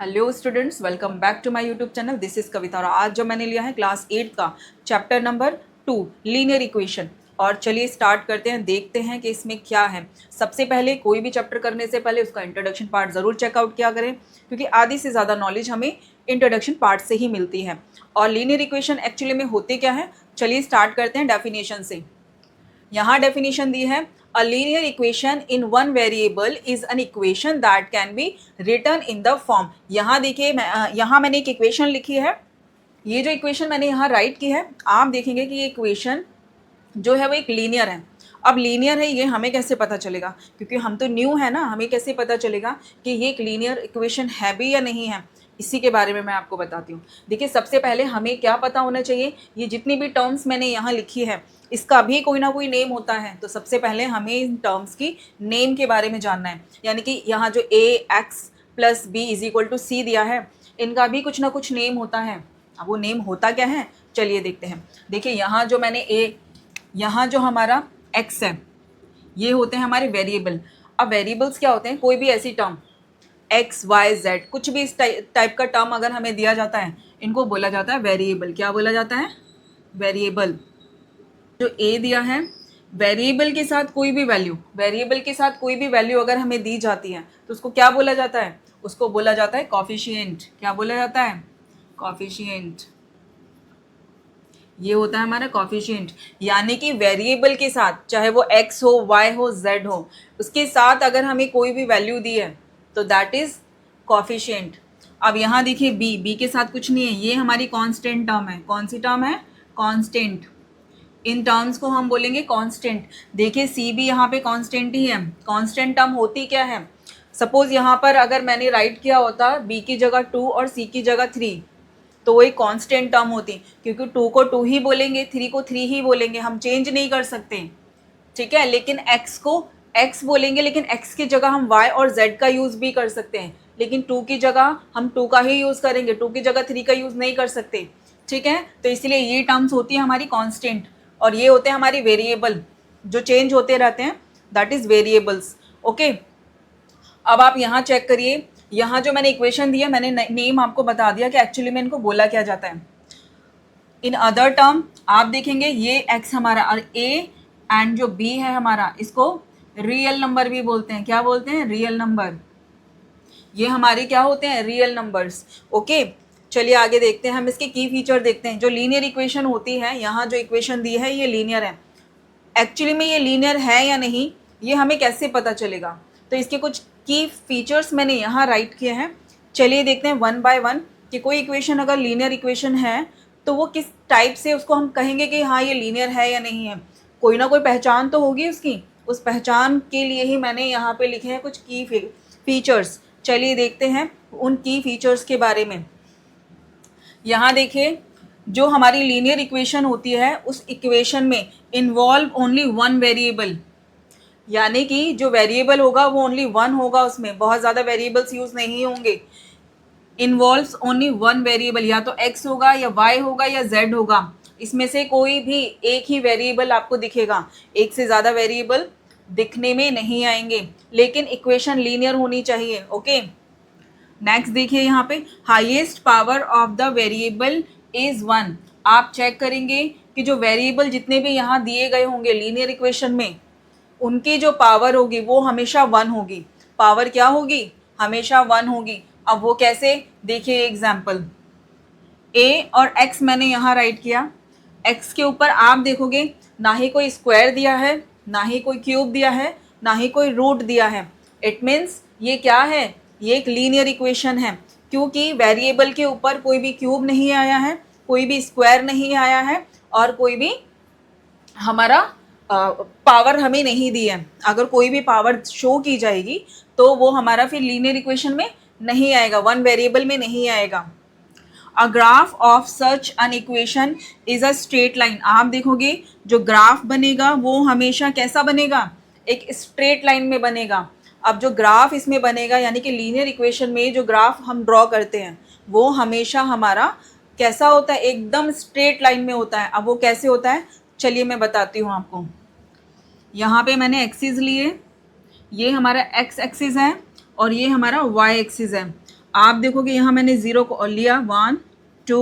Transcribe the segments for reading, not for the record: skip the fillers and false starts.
Hello students, welcome back to my YouTube channel. This is Kavita और आज जो मैंने लिया है क्लास 8 का चैप्टर नंबर 2 लीनियर इक्वेशन। और चलिए स्टार्ट करते हैं, देखते हैं कि इसमें क्या है। सबसे पहले कोई भी चैप्टर करने से पहले उसका इंट्रोडक्शन पार्ट ज़रूर चेकआउट किया करें, क्योंकि आधी से ज़्यादा नॉलेज हमें इंट्रोडक्शन पार्ट से ही मिलती है। और लीनियर इक्वेशन एक्चुअली में होते क्या है, चलिए स्टार्ट करते हैं डेफिनेशन से। यहाँ डेफिनेशन दी है, a linear equation in one variable is an equation that can be written in the form. यहाँ देखिए, यहाँ मैंने एक इक्वेशन लिखी है। ये जो इक्वेशन मैंने यहाँ राइट की है, आप देखेंगे कि ये इक्वेशन जो है वो एक लीनियर है। अब लीनियर है ये हमें कैसे पता चलेगा, क्योंकि हम तो न्यू है ना, हमें कैसे पता चलेगा कि ये एक लीनियर इक्वेशन है भी या नहीं है। इसी के बारे में मैं आपको बताती हूँ। देखिए, सबसे पहले हमें क्या पता होना चाहिए, ये जितनी भी टर्म्स मैंने यहाँ लिखी है इसका भी कोई ना कोई नेम होता है। तो सबसे पहले हमें इन टर्म्स की नेम के बारे में जानना है। यानी कि यहाँ जो A X plus B is equal to C दिया है, इनका भी कुछ ना कुछ नेम होता है। अब वो नेम होता क्या है, चलिए देखते हैं। देखिए, यहाँ जो मैंने यहाँ जो हमारा x है, ये होते हैं हमारे वेरिएबल। अब वेरिएबल्स क्या होते हैं, कोई भी ऐसी टर्म x y z, कुछ भी इस टाइप का टर्म अगर हमें दिया जाता है, इनको बोला जाता है वेरिएबल। क्या बोला जाता है, वेरिएबल। जो a दिया है, वेरिएबल के साथ कोई भी वैल्यू, वेरिएबल के साथ कोई भी वैल्यू अगर हमें दी जाती है तो उसको क्या बोला जाता है, उसको बोला जाता है कॉफिशिएंट। क्या बोला जाता है, कॉफिशिएंट। ये होता है हमारा कॉफिशिएंट। यानी कि वेरिएबल के साथ, चाहे वो x हो, y हो, z हो, उसके साथ अगर हमें कोई भी वैल्यू दी है तो दैट इज कॉफिशिएंट। अब यहाँ देखिए b के साथ कुछ नहीं है, ये हमारी कांस्टेंट टर्म है। कौन सी टर्म है, कांस्टेंट। इन टर्म्स को हम बोलेंगे कांस्टेंट। देखिए c भी यहाँ पे कांस्टेंट ही है। कांस्टेंट टर्म होती क्या है, सपोज यहाँ पर अगर मैंने राइट किया होता b की जगह 2 और c की जगह 3, तो वो एक कांस्टेंट टर्म होती, क्योंकि 2 को 2 ही बोलेंगे, 3 को 3 ही बोलेंगे, हम चेंज नहीं कर सकते। ठीक है, लेकिन x को x बोलेंगे, लेकिन x की जगह हम y और z का यूज़ भी कर सकते हैं, लेकिन 2 की जगह हम 2 का ही यूज़ करेंगे, 2 की जगह 3 का यूज़ नहीं कर सकते। ठीक है, तो इसलिए ये टर्म्स होती है हमारी कांस्टेंट, और ये होते हैं हमारी वेरिएबल, जो चेंज होते रहते हैं, दैट इज़ वेरिएबल्स। ओके, अब आप यहाँ चेक करिए, यहाँ जो मैंने इक्वेशन दिया, मैंने नेम आपको बता दिया कि एक्चुअली में इनको बोला क्या जाता है। इन अदर टर्म आप देखेंगे, ये x हमारा और a एंड जो b है हमारा, इसको रियल नंबर भी बोलते हैं। क्या बोलते हैं, रियल नंबर। ये हमारे क्या होते हैं, रियल नंबर्स। ओके, चलिए आगे देखते हैं, हम इसके की फीचर देखते हैं। जो लीनियर इक्वेशन होती है, यहाँ जो इक्वेशन दी है ये लीनियर है। एक्चुअली में ये लीनियर है या नहीं, ये हमें कैसे पता चलेगा, तो इसके कुछ की फीचर्स मैंने यहाँ राइट किए हैं। चलिए देखते हैं वन बाय वन कि कोई इक्वेशन अगर लीनियर इक्वेशन है तो वो किस टाइप से उसको हम कहेंगे कि हाँ ये लीनियर है या नहीं है। कोई ना कोई पहचान तो होगी उसकी, उस पहचान के लिए ही मैंने यहाँ पे लिखे हैं कुछ की फीचर्स। चलिए देखते हैं उन की फीचर्स के बारे में। यहाँ देखिए, जो हमारी लीनियर इक्वेशन होती है उस इक्वेशन में इन्वॉल्व ओनली वन वेरिएबल, यानी कि जो वेरिएबल होगा वो ओनली वन होगा, उसमें बहुत ज़्यादा वेरिएबल्स यूज़ नहीं होंगे। इन्वॉल्व्स ओनली वन वेरिएबल, या तो x होगा या y होगा या z होगा, इसमें से कोई भी एक ही वेरिएबल आपको दिखेगा, एक से ज़्यादा वेरिएबल दिखने में नहीं आएंगे, लेकिन इक्वेशन लीनियर होनी चाहिए। ओके, नेक्स्ट देखिए यहाँ पे, highest power of the variable is one. आप चेक करेंगे कि जो वेरिएबल जितने भी यहाँ दिए गए होंगे लीनियर इक्वेशन में, उनकी जो पावर होगी वो हमेशा वन होगी। पावर क्या होगी, हमेशा वन होगी। अब वो कैसे, देखिए एग्जाम्पल, a और x मैंने यहाँ राइट किया। x के ऊपर आप देखोगे ना ही कोई स्क्वायर दिया है, ना ही कोई क्यूब दिया है, ना ही कोई रूट दिया है। इट मीन्स ये क्या है, ये एक लीनियर इक्वेशन है, क्योंकि वेरिएबल के ऊपर कोई भी क्यूब नहीं आया है, कोई भी स्क्वायर नहीं आया है, और कोई भी हमारा पावर हमें नहीं दी है। अगर कोई भी पावर शो की जाएगी तो वो हमारा फिर लीनियर इक्वेशन में नहीं आएगा, वन वेरिएबल में नहीं आएगा। A graph of such an equation is a straight line. आप देखोगे जो ग्राफ बनेगा वो हमेशा कैसा बनेगा, एक स्ट्रेट लाइन में बनेगा। अब जो ग्राफ इसमें बनेगा, यानी कि लीनियर इक्वेशन में जो ग्राफ हम ड्रॉ करते हैं वो हमेशा हमारा कैसा होता है, एकदम स्ट्रेट लाइन में होता है। अब वो कैसे होता है, चलिए मैं बताती हूँ आपको। यहाँ पे मैंने एक्सिस लिए, ये हमारा एक्स एक्सिस है और ये हमारा वाई एक्सिस है। आप देखोगे यहाँ मैंने 0 को लिया 1 2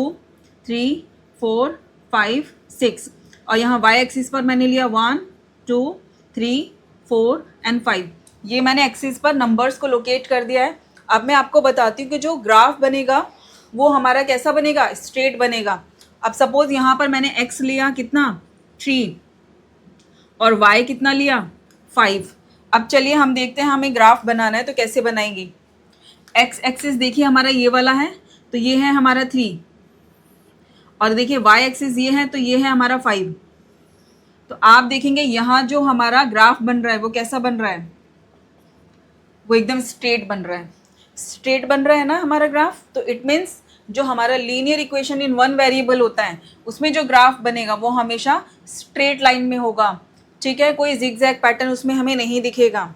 3 4 5 6 और यहाँ वाई एक्सिस पर मैंने लिया 1 2 3 4 एंड 5। ये मैंने एक्सिस पर नंबर्स को लोकेट कर दिया है। अब मैं आपको बताती हूँ कि जो ग्राफ बनेगा वो हमारा कैसा बनेगा, स्ट्रेट बनेगा। अब सपोज यहाँ पर मैंने x लिया कितना 3 और y कितना लिया 5। अब चलिए हम देखते हैं हमें ग्राफ बनाना है तो कैसे बनाएंगे। x एक्सिस देखिए हमारा ये वाला है, तो ये है हमारा 3 और देखिए y एक्सिस ये है, तो ये है हमारा 5। तो आप देखेंगे यहाँ जो हमारा ग्राफ बन रहा है वो कैसा बन रहा है, वो एकदम स्ट्रेट बन रहा है। स्ट्रेट बन रहा है ना हमारा ग्राफ, तो इट मीन्स जो हमारा linear equation in one variable होता है उसमें जो ग्राफ बनेगा वो हमेशा स्ट्रेट लाइन में होगा। ठीक है, कोई जिगजैग पैटर्न उसमें हमें नहीं दिखेगा।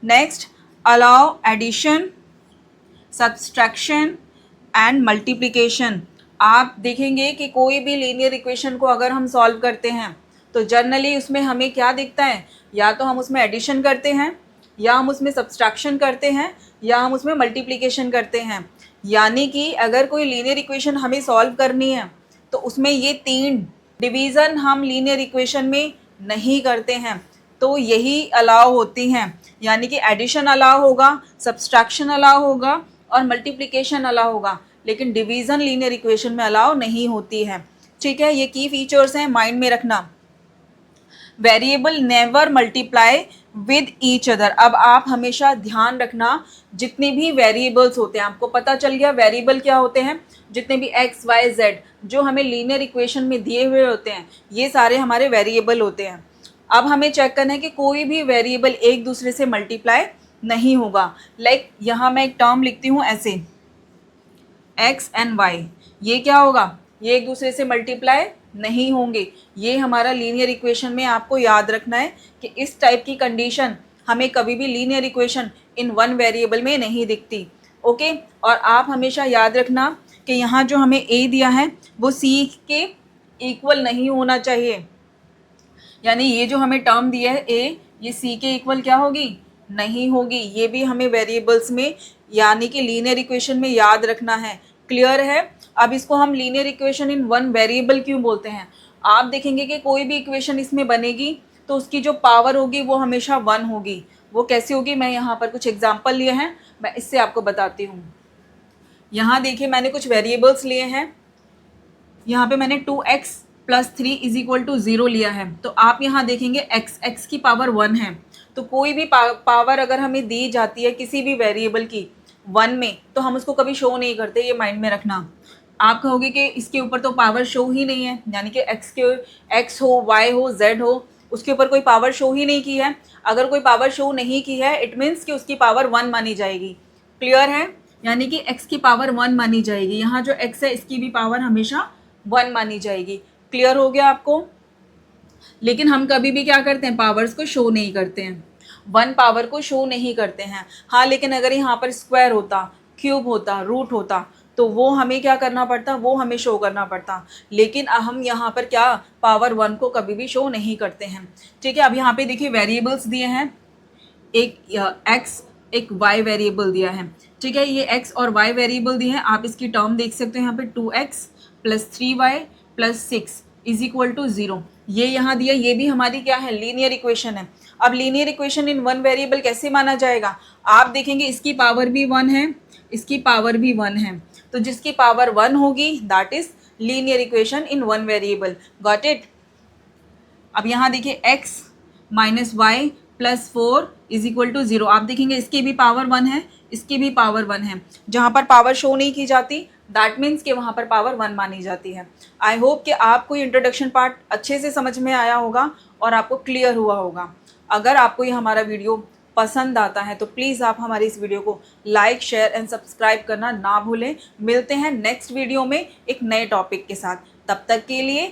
Next, allow addition, subtraction and multiplication. आप देखेंगे कि कोई भी लीनियर इक्वेशन को अगर हम सॉल्व करते हैं तो जनरली उसमें हमें क्या दिखता है, या तो हम उसमें एडिशन करते हैं, या हम उसमें सब्सट्रैक्शन करते हैं, या हम उसमें मल्टीप्लिकेशन करते हैं। यानी कि अगर कोई लीनियर इक्वेशन हमें सॉल्व करनी है तो उसमें ये 3 डिवीज़न हम लीनियर इक्वेशन में नहीं करते हैं, तो यही अलाउ होती हैं। यानी कि एडिशन अलाउ होगा, सब्सट्रैक्शन अलाउ होगा और मल्टीप्लिकेशन अलाउ होगा, लेकिन डिवीज़न लीनियर इक्वेशन में अलाउ नहीं होती है। ठीक है, ये की फीचर्स हैं, माइंड में रखना। Variable never multiply with each other. अब आप हमेशा ध्यान रखना, जितने भी वेरिएबल्स होते हैं, आपको पता चल गया वेरिएबल क्या होते हैं, जितने भी x y z जो हमें लीनियर इक्वेशन में दिए हुए होते हैं ये सारे हमारे वेरिएबल होते हैं। अब हमें चेक करना है कि कोई भी वेरिएबल एक दूसरे से मल्टीप्लाई नहीं होगा। लाइक यहाँ मैं एक टर्म लिखती हूँ ऐसे, x एंड y, ये क्या होगा, ये एक दूसरे से मल्टीप्लाई नहीं होंगे। ये हमारा लीनियर इक्वेशन में आपको याद रखना है कि इस टाइप की कंडीशन हमें कभी भी linear equation in one variable में नहीं दिखती। ओके, और आप हमेशा याद रखना कि यहाँ जो हमें a दिया है वो c के इक्वल नहीं होना चाहिए। यानी ये जो हमें टर्म दिया है a, ये c के इक्वल क्या होगी, नहीं होगी। ये भी हमें वेरिएबल्स में यानी कि लीनियर इक्वेशन में याद रखना है। क्लियर है। अब इसको हम linear equation in one variable क्यों बोलते हैं। आप देखेंगे कि कोई भी इक्वेशन इसमें बनेगी तो उसकी जो पावर होगी वो हमेशा 1 होगी। वो कैसे होगी, मैं यहाँ पर कुछ एग्जांपल लिए हैं, मैं इससे आपको बताती हूँ। यहाँ देखिए मैंने कुछ वेरिएबल्स लिए हैं। यहाँ पे मैंने 2x + 3 = 0 लिया है। तो आप यहाँ देखेंगे x की पावर 1 है। तो कोई भी पावर अगर हमें दी जाती है किसी भी वेरिएबल की 1 में, तो हम उसको कभी शो नहीं करते, ये माइंड में रखना। आप कहोगे कि इसके ऊपर तो पावर शो ही नहीं है, यानी कि x हो, y हो, z हो, उसके ऊपर कोई पावर शो ही नहीं की है। अगर कोई पावर शो नहीं की है इट मीन्स कि उसकी पावर 1 मानी जाएगी। क्लियर है, यानी कि x की पावर 1 मानी जाएगी। यहाँ जो x है इसकी भी पावर हमेशा 1 मानी जाएगी। क्लियर हो गया आपको। लेकिन हम कभी भी क्या करते हैं, पावर्स को शो नहीं करते हैं, 1 पावर को शो नहीं करते हैं। हाँ, लेकिन अगर यहाँ पर स्क्वायर होता, क्यूब होता, रूट होता, तो वो हमें क्या करना पड़ता, वो हमें शो करना पड़ता। लेकिन हम यहाँ पर क्या, पावर 1 को कभी भी शो नहीं करते हैं। ठीक है, अब यहाँ पे देखिए वेरिएबल्स दिए हैं, एक x एक y वेरिएबल दिया है। ठीक है, ये x और y वेरिएबल दिए हैं। आप इसकी टर्म देख सकते हो यहाँ पे 2x + 3y + 6 = 0। ये यहाँ दिया, ये भी हमारी क्या है, लीनियर इक्वेशन है। अब linear equation in one variable कैसे माना जाएगा, आप देखेंगे इसकी पावर भी 1 है, इसकी पावर भी 1 है, तो जिसकी पावर 1 होगी that is linear equation in one variable. Got it. अब यहाँ देखिए x - y + 4 = 0। आप देखेंगे इसकी भी पावर 1 है, इसकी भी पावर 1 है। जहाँ पर पावर शो नहीं की जाती दैट मीन्स कि वहाँ पर पावर 1 मानी जाती है। आई होप कि आपको इंट्रोडक्शन पार्ट अच्छे से समझ में आया होगा और आपको क्लियर हुआ होगा। अगर आपको ये हमारा वीडियो पसंद आता है तो प्लीज़ आप हमारी इस वीडियो को लाइक, शेयर एंड सब्सक्राइब करना ना भूलें। मिलते हैं नेक्स्ट वीडियो में एक नए टॉपिक के साथ। तब तक के लिए